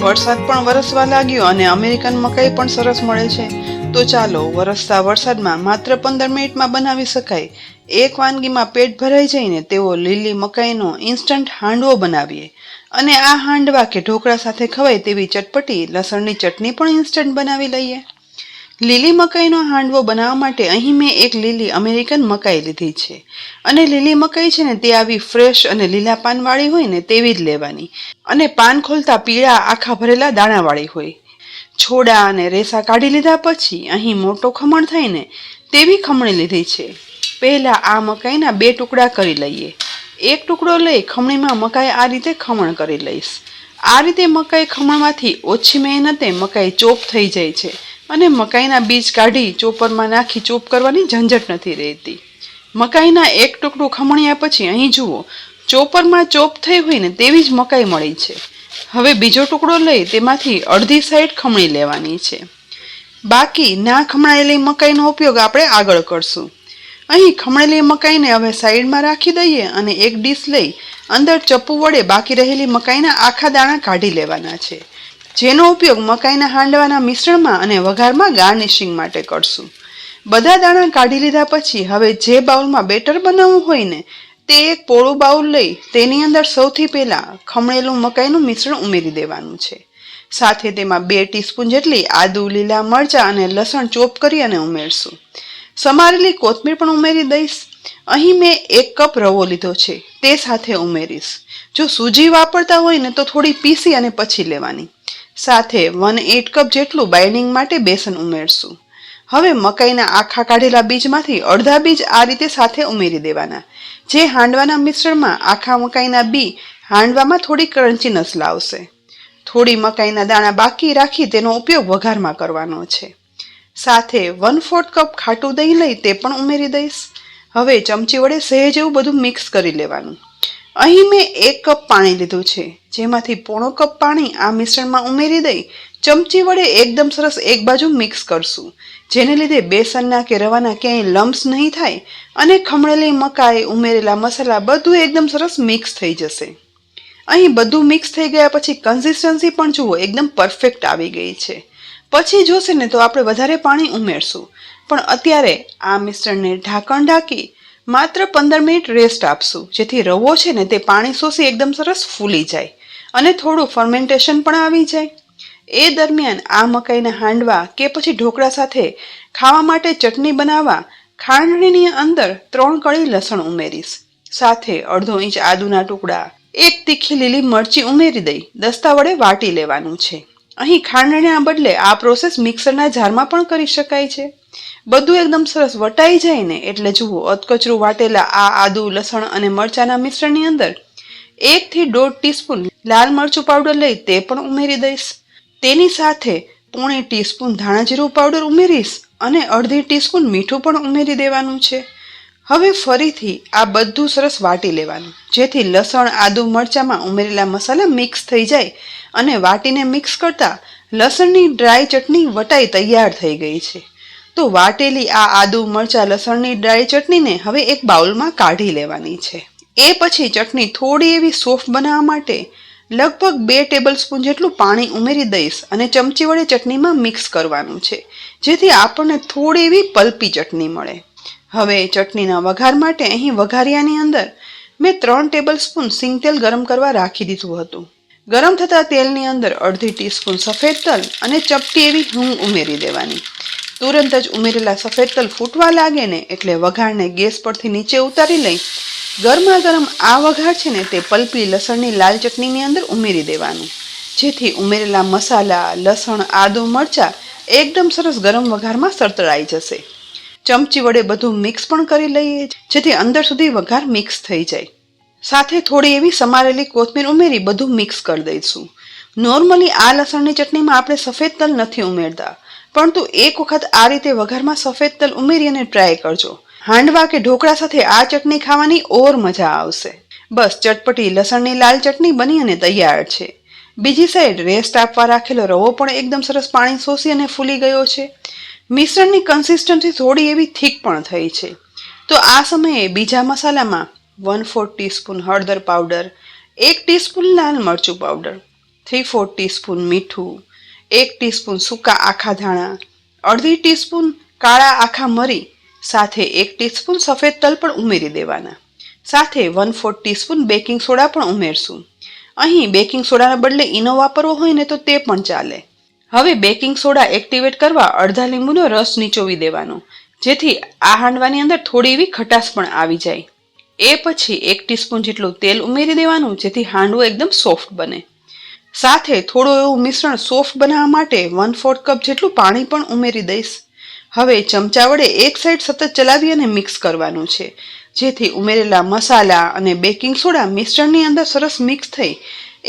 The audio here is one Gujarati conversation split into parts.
વરસાદ પણ વરસવા લાગ્યો અને અમેરિકન મકાઈ પણ સરસ મળે છે. તો ચાલો વરસતા વરસાદમાં માત્ર 15 મિનિટમાં બનાવી શકાય એક વાનગીમાં પેટ ભરાઈ જાય ને તેવો લીલી મકાઈનો ઇન્સ્ટન્ટ હાંડવો બનાવીએ. અને આ હાંડવા કે ઢોકળા સાથે ખવાય તેવી ચટપટી લસણની ચટણી પણ ઇન્સ્ટન્ટ બનાવી લઈએ. લીલી મકાઈનો હાંડવો બનાવવા માટે અહીં મેં એક લીલી અમેરિકન મકાઈ લીધી છે. અને લીલી મકાઈ છે ને તે આવી ફ્રેશ અને લીલા પાનવાળી હોય ને તેવી જ લેવાની. અને પાન ખોલતા પીળા આખા ભરેલા દાણાવાળી હોય. છોડા અને રેસા કાઢી લીધા પછી અહીં મોટો ખમણ થાય ને તેવી ખમણી લીધી છે. પહેલા આ મકાઈના 2 ટુકડા કરી લઈએ. એક ટુકડો લઈ ખમણીમાં મકાઈ આ રીતે ખમણ કરી લઈશ. આ રીતે મકાઈ ખમણમાંથી ઓછી મહેનતે મકાઈ ચોપ થઈ જાય છે. અને મકાઈના બીજ કાઢી ચોપરમાં નાખી ચોપ કરવાની ઝંઝટ નથી રહેતી. મકાઈના એક ટુકડું ખમણ્યા પછી અહીં જુઓ ચોપરમાં ચોપ થઈ હોય ને તેવી જ મકાઈ મળી છે. હવે બીજો ટુકડો લઈ તેમાંથી અડધી સાઈડ ખમણી લેવાની છે. બાકી ના ખમણાયેલી મકાઈનો ઉપયોગ આપણે આગળ કરશું. અહીં ખમણેલી મકાઈને હવે સાઈડમાં રાખી દઈએ અને એક ડીશ લઈ અંદર ચપ્પુ વડે બાકી રહેલી મકાઈના આખા દાણા કાઢી લેવાના છે. જેનો ઉપયોગ મકાઈના હાંડવાના મિશ્રણમાં અને વઘારમાં ગાર્નિશિંગ માટે કરશું. બધા દાણા કાઢી લીધા પછી હવે જે બાઉલમાં બેટર બનાવવું હોય ને તે એક પોળું બાઉલ લઈ તેની અંદર સૌથી પહેલા ખમણેલું મકાઈનું મિશ્રણ ઉમેરી દેવાનું છે. સાથે તેમાં 2 ટીસ્પૂન જેટલી આદુ, લીલા મરચાં અને લસણ ચોપ કરી અને ઉમેરશું. સમારેલી કોથમીર પણ ઉમેરી દઈશ. અહીં મેં 1 કપ રવો લીધો છે તે સાથે ઉમેરીશ. જો સૂજી વાપરતા હોય ને તો થોડી પીસી અને પછી લેવાની. સાથે 1/8 કપ જેટલું બાઇન્ડિંગ માટે બેસન ઉમેરશું. હવે મકાઈના આખા કાઢેલા બીજમાંથી અડધા બીજ આ રીતે સાથે ઉમેરી દેવાના. જે હાંડવાના મિશ્રણમાં આખા મકાઈના બી હાંડવામાં થોડી ક્રન્ચીનેસ લાવશે. થોડી મકાઈના દાણા બાકી રાખી તેનો ઉપયોગ વઘારમાં કરવાનો છે. સાથે 1/4 કપ ખાટું દહીં લઈ તે પણ ઉમેરી દઈશ. હવે ચમચી વડે સહેજ એવું બધું મિક્સ કરી લેવાનું. અહીં મેં 1 કપ પાણી લીધું છે જેમાંથી પોણો કપ પાણી આ મિશ્રણમાં ઉમેરી દઈ ચમચી વડે એકદમ સરસ એક બાજુ મિક્સ કરશું. જેને લીધે બેસનના કે રવાના ક્યાંય લમ્સ નહીં થાય અને ખમણેલી મકાઈ, ઉમેરેલા મસાલા બધું એકદમ સરસ મિક્સ થઈ જશે. અહીં બધું મિક્સ થઈ ગયા પછી કન્સિસ્ટન્સી પણ જુઓ એકદમ પરફેક્ટ આવી ગઈ છે. પછી જોશે ને તો આપણે વધારે પાણી ઉમેરશું. પણ અત્યારે આ મિશ્રણને ઢાંકણ ઢાંકી માત્ર 15 મિનિટ રેસ્ટ આપશું. જેથી રવો છે ને તે પાણી શોષી એકદમ સરસ ફૂલી જાય અને થોડું ફર્મેન્ટેશન પણ આવી જાય. એ દરમિયાન આ મકાઈના હાંડવા કે પછી ઢોકળા સાથે ખાવા માટે ચટણી બનાવવા ખાંડણીની અંદર 3 કળી લસણ ઉમેરીશ. સાથે અડધો ઇંચ આદુના ટુકડા, 1 તીખી લીલી મરચી ઉમેરી દઈ દસ્તા વડે વાટી લેવાનું છે. અહીં ખાંડણીના બદલે આ પ્રોસેસ મિક્સરના જારમાં પણ કરી શકાય છે. બધું એકદમ સરસ વટાઈ જાય ને એટલે જુઓ અધકચરું વાટેલા આ આદુ, લસણ અને મરચાના મિશ્રણની અંદર 1 થી 1.5 ટીસ્પૂન લાલ મરચું પાવડર લઈ તે પણ ઉમેરી દઈશ. તેની સાથે 1/4 ટીસ્પૂન ધાણા જીરું પાવડર ઉમેરીશ અને અડધી ટીસ્પૂન મીઠું પણ ઉમેરી દેવાનું છે. હવે ફરીથી આ બધું સરસ વાટી લેવાનું જેથી લસણ, આદુ, મરચામાં ઉમેરેલા મસાલા મિક્સ થઈ જાય અને વાટીને મિક્સ કરતા લસણની ડ્રાય ચટણી વટાઈ તૈયાર થઈ ગઈ છે. તો વાટેલી આ આદુ, મરચાં, લસણની ડ્રાય ચટણીને હવે એક બાઉલમાં કાઢી લેવાની છે. એ પછી ચટણી થોડી એવી સોફ્ટ બનાવવા માટે લગભગ 2 ટેબલસ્પૂન જેટલું પાણી ઉમેરી દઈશ અને ચમચી વડે ચટણીમાં મિક્સ કરવાનું છે જેથી આપણને થોડી એવી પલ્પી ચટણી મળે. હવે ચટણીના વઘાર માટે અહીં વઘારિયાની અંદર મેં 3 ટેબલસ્પૂન સિંગ તેલ ગરમ કરવા રાખી દીધું હતું. ગરમ થતા તેલની અંદર અડધી ટીસ્પૂન સફેદ તલ અને ચપટી એવી હિંગ ઉમેરી દેવાની. તુરંત જ ઉમેરેલા સફેદ તલ ફૂટવા લાગે ને એટલે વઘારને ગેસ પરથી નીચે ઉતારી લઈ ગરમા ગરમ આ વઘાર છે ને તે પલ્પી લસણની લાલ ચટણીની અંદર ઉમેરી દેવાનું. જેથી ઉમેરેલા મસાલા, લસણ, આદુ, મરચાં એકદમ સરસ ગરમ વઘારમાં સરતળાઈ જશે. ચમચી વડે બધું મિક્સ પણ કરી લઈએ જેથી અંદર સુધી વઘાર મિક્સ થઈ જાય. સાથે થોડી એવી સમારેલી કોથમીર ઉમેરી બધું મિક્સ કરી દઈશું. નોર્મલી આ લસણની ચટણીમાં આપણે સફેદ તલ નથી ઉમેરતા, પરંતુ એક વખત આ રીતે વઘારમાં સફેદ તલ ઉમેરી અને ટ્રાય કરજો. હાંડવા કે ઢોકળા સાથે આ ચટણી ખાવાની ઓર મજા આવશે. બસ ચટપટી લસણની લાલ ચટણી બની અને તૈયાર છે. બીજી સાઈડ રેસ્ટ આપવા રાખેલો રવો પણ એકદમ સરસ પાણી શોષી અને ફૂલી ગયો છે. મિશ્રણની કન્સિસ્ટન્સી થોડી એવી થીક પણ થઈ છે. તો આ સમયે બીજા મસાલામાં 1/4 ટીસ્પૂન હળદર પાવડર, 1 ટીસ્પૂન લાલ મરચું પાવડર, 3/4 ટીસ્પૂન મીઠું, 1 ટીસ્પૂન સૂકા આખા ધાણા, અડધી ટીસ્પૂન કાળા આખા મરી સાથે 1 ટીસ્પૂન સફેદ તલ પણ ઉમેરી દેવાના. સાથે 1/4 ટીસ્પૂન બેકિંગ સોડા પણ ઉમેરશું. અહીં બેકિંગ સોડાના બદલે ઈનો વાપરવો હોય ને તો તે પણ ચાલે. હવે બેકિંગ સોડા એક્ટિવેટ કરવા અડધા લીંબુનો રસ નીચોવી દેવાનો, જેથી આ હાંડવાની અંદર થોડી એવી ખટાશ પણ આવી જાય. એ પછી 1 ટીસ્પૂન જેટલું તેલ ઉમેરી દેવાનું, જેથી હાંડવો એકદમ સોફ્ટ બને. સાથે થોડું એવું મિશ્રણ સોફ્ટ બનાવવા માટે 1/4 કપ જેટલું પાણી પણ ઉમેરી દઈશ. હવે ચમચા વડે એક સાઈડ સતત ચલાવી અને મિક્સ કરવાનું છે, જેથી ઉમેરેલા મસાલા અને બેકિંગ સોડા મિશ્રણની અંદર સરસ મિક્સ થઈ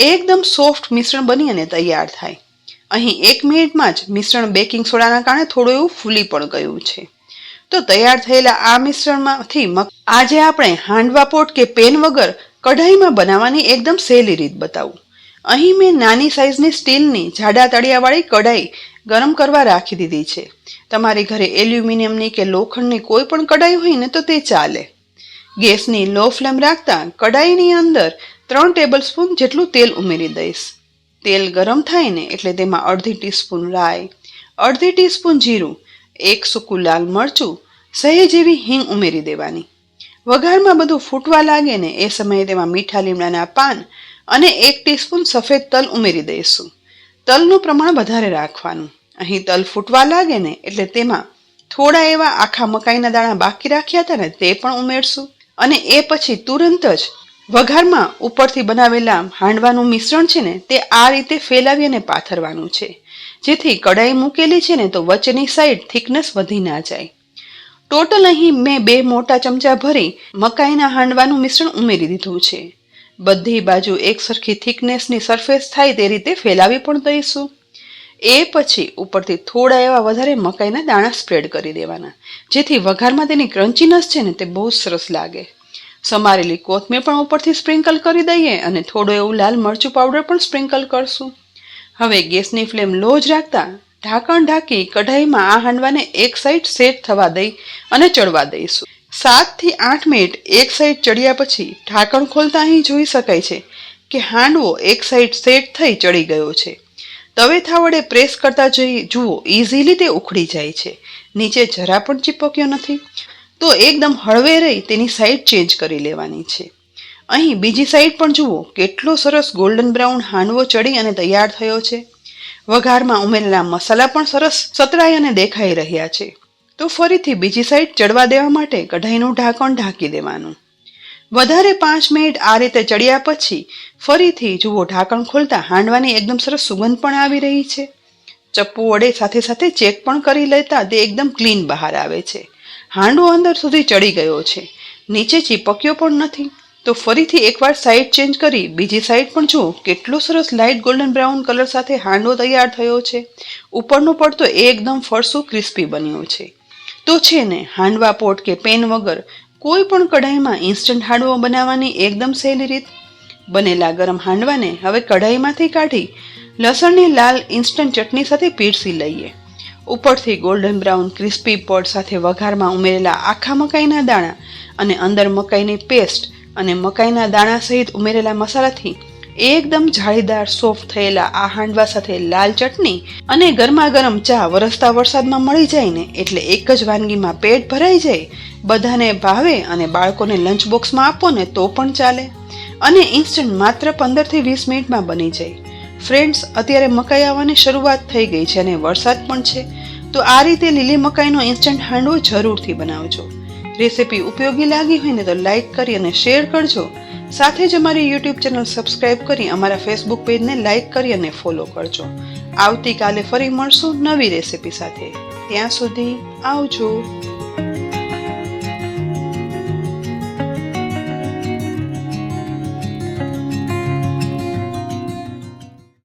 એકદમ સોફ્ટ મિશ્રણ બની અને તૈયાર થાય. અહીં 1 મિનિટમાં જ મિશ્રણ બેકિંગ સોડાના કારણે થોડું એવું ફૂલી પણ ગયું છે. તો તૈયાર થયેલા આ મિશ્રણમાંથી આજે આપણે હાંડવા પોટ કે પેન વગર કઢાઈમાં બનાવવાની એકદમ સહેલી રીત બતાવું. અહીં મેં નાની સાઈઝની સ્ટીલની જાડા તળિયાવાળી કઢાઈ ગરમ કરવા રાખી દીધી છે. તમારી ઘરે એલ્યુમિનિયમની કે લોખંડની કોઈ પણ કઢાઈ હોય ને તો તે ચાલે. ગેસની લો ફ્લેમ રાખતા કઢાઈની અંદર 3 ટેબલ સ્પૂન જેટલું તેલ ઉમેરી દઈશ. તેલ ગરમ થાય ને એટલે તેમાં અડધી ટીસ્પૂન રાઈ, અડધી ટીસ્પૂન જીરું, 1 સૂકું લાલ મરચું, સહેજ એવી હિંગ ઉમેરી દેવાની. વઘારમાં બધું ફૂટવા લાગે ને એ સમયે તેમાં મીઠા લીમડાના પાન અને 1 ટીસ્પૂન સફેદ તલ ઉમેરી દઈશું. તલનું પ્રમાણ વધારે રાખવાનું. અહીં તલ ફૂટવા લાગે ને એટલે તેમાં થોડા એવા આખા મકાઈના દાણા બાકી રાખ્યા હતા ને તે પણ ઉમેરશું. અને એ પછી તુરંત જ વઘારમાં ઉપરથી બનાવેલા હાંડવાનું મિશ્રણ છે ને તે આ રીતે ફેલાવી અને પાથરવાનું છે, જેથી કઢાઈ મૂકેલી છે ને તો વચ્ચેની સાઈડ થિકનેસ વધી ના જાય. ટોટલ અહીં મેં 2 મોટા ચમચા ભરી મકાઈના હાંડવાનું મિશ્રણ ઉમેરી દીધું છે. બધી બાજુ એક સરખી થિકનેસની સરફેસ થાય તે રીતે ફેલાવી પણ દઈશું. એ પછી ઉપરથી થોડા એવા વધારે મકાઈના દાણા સ્પ્રેડ કરી દેવાના, જેથી વઘારમાં તેની ક્રન્ચીનેસ છે ને તે બહુ સરસ લાગે. સમારેલી કોથમીર પણ ઉપરથી સ્પ્રિંકલ કરી દઈએ અને થોડું એવું લાલ મરચું પાવડર પણ સ્પ્રિંકલ કરશું. હવે ગેસની ફ્લેમ લો જ રાખતા ઢાંકણ ઢાંકી કઢાઈમાં આ હાંડવાને એક સાઈડ સેટ થવા દઈ અને ચડવા દઈશું. 7 થી 8 મિનિટ એક સાઈડ ચડ્યા પછી ઢાંકણ ખોલતા અહીં જોઈ શકાય છે કે હાંડવો એક સાઈડ સેટ થઈ ચડી ગયો છે. તવેથા વડે પ્રેસ કરતા જુઓ ઇઝીલી તે ઉખડી જાય છે. નીચે જરા પણ ચીપક્યો નથી. તો એકદમ હળવે રહી તેની સાઈડ ચેન્જ કરી લેવાની છે. અહીં બીજી સાઈડ પણ જુઓ કેટલો સરસ ગોલ્ડન બ્રાઉન હાંડવો ચડી અને તૈયાર થયો છે. વઘારમાં ઉમેરેલા મસાલા પણ સરસ સતરાઈ અને દેખાઈ રહ્યા છે. તો ફરીથી બીજી સાઈડ ચડવા દેવા માટે કઢાઈનું ઢાંકણ ઢાંકી દેવાનું. વધારે 5 મિનિટ આ રીતે ચડ્યા પછી ફરીથી જુઓ ઢાંકણ ખોલતા હાંડવાની એકદમ સરસ સુગંધ પણ આવી રહી છે. ચપ્પુ વડે સાથે સાથે ચેક પણ કરી લેતા તે એકદમ ક્લીન બહાર આવે છે. હાંડવો અંદર સુધી ચડી ગયો છે, નીચે ચીપક્યો પણ નથી. તો ફરીથી એકવાર સાઈડ ચેન્જ કરી બીજી સાઈડ પણ જુઓ કેટલો સરસ લાઇટ ગોલ્ડન બ્રાઉન કલર સાથે હાંડવો તૈયાર થયો છે. ઉપરનો પડતો એકદમ ફરસું ક્રિસ્પી બન્યો છે. તો છે ને હાંડવા પોટ કે પેન વગર કોઈ પણ કઢાઈમાં ઇન્સ્ટન્ટ હાંડવો બનાવવાની એકદમ સહેલી રીત. બનેલા ગરમ હાંડવાને હવે કઢાઈમાંથી કાઢી લસણની લાલ ઇન્સ્ટન્ટ ચટણી સાથે પીરસી લઈએ. ઉપરથી ગોલ્ડન બ્રાઉન ક્રિસ્પી પડ સાથે વઘારમાં ઉમેરેલા આખા મકાઈના દાણા અને અંદર મકાઈની પેસ્ટ અને મકાઈના દાણા સહિત ઉમેરેલા મસાલાથી એકદમ જાળીદાર સોફ્ટ થયેલા આ હાંડવા સાથે લાલ ચટણી અને ગરમા ગરમ ચા વરસતા વરસાદમાં મળી જાય ને એટલે એક જ વાનગીમાં પેટ ભરાઈ જાય, બધાને ભાવે અને બાળકોને લંચ બોક્સમાં આપો ને તો પણ ચાલે. અને ઇન્સ્ટન્ટ માત્ર 15 થી 20 મિનિટમાં બની જાય. ફ્રેન્ડ્સ, અત્યારે મકાઈ આવવાની શરૂઆત થઈ ગઈ છે અને વરસાદ પણ છે, તો આ રીતે લીલી મકાઈનો ઇન્સ્ટન્ટ હાંડવો જરૂરથી બનાવજો. રેસીપી ઉપયોગી લાગી હોય ને તો લાઈક કરી અને શેર કરજો. સાથે જ અમારી યુટ્યુબ ચેનલ સબસ્ક્રાઈબ કરી અમારા ફેસબુક પેજને લાઈક કરી અને ફોલો કરજો. આવતીકાલે ફરી મળશું નવી રેસીપી સાથે. ત્યાં સુધી આવજો.